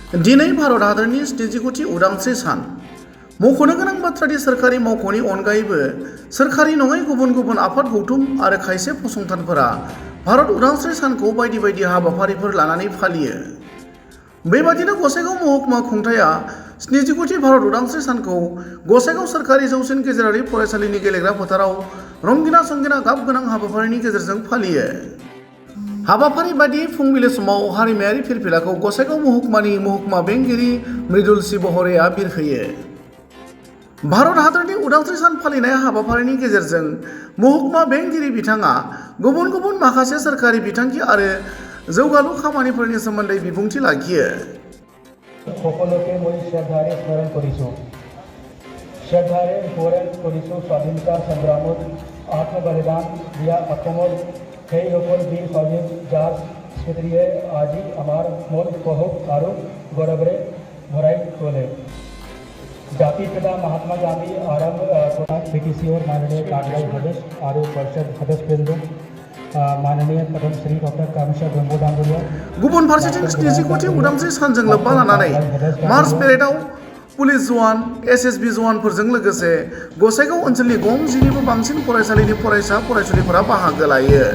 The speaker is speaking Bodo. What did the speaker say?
दिनै भारत हादरनि 70थि उदांस्रि सान। मख'नो गोनां बाथ्रादि सोरखारि मावख'नि अनगायैबो सोरखारि नङै गुबुन गुबुन आफाद गौथुम आरो खायसे फसंथानफोरा भारत उदांस्रि सानखौ बायदि बायदि हाबाफारिफोर लानानै फालियो। बेबादिनो गसाइगाव महकुमा खुंथाया 70थि भारत उदांस्रि सानखौ गसाइगाव सोरखारि जौसिन गेजेरारि फरायसालिनि गेलेग्रा फोथाराव रंगिना संगिना गाब गोनां हाबाफारिनि गेजेरजों फालियो। हाबाफारि बादियै फुंबिलि समाव हारिमायारि फिरफिलाखौ गसाइगाव महकुमानि महकुमा बेंगिरि मृदुलसि बहरेआ बिरहोयो। भारत हादरनि उदांस्रि सान फालिनाय हाबाफारिनि गेजेरजों महकुमा बेंगिरि बिथाङा गुबुन गुबुन माखासे सोरखारि बिथांखि आरो जौगालु खामानिफोरनि सोमोन्दै बिबुंथि लाखियो। সকলোকে মই শ্ৰদ্ধাৰে স্মৰণ কৰিছোঁ। শ্ৰদ্ধাৰে স্মৰণ কৰিছোঁ স্বাধীনতা সংগ্ৰামত আত্মবলিদান দিয়া অসমৰ সেইসকল বীৰ সৈনিক যাৰ স্মৃতিয়ে আজি আমাৰ মন কহক আৰু গৌৰৱেৰে ভৰাই তোলে। জাতিৰ পিতা মহাত্মা গান্ধী আৰম্ভ কৰা BTCৰ माननीय कार्यकारी सदस्य আৰু परिषद सदस्यबृंद माननीय पद्मश्री डॉक्टर कामेश्वर ब्रह्म डांगरिया। गुबुन फारसेथिं 70थि उदांस्रि सानजों लोब्बा लानानै मार्च पेरेडआव पुलिस जवान SSB जवानफोरजों लोगोसे गसाइगाव ओनसोलनि 60निबो बांसिन फरायसालिनि फरायसा फरायसुलिफोरा बाहागो लायो।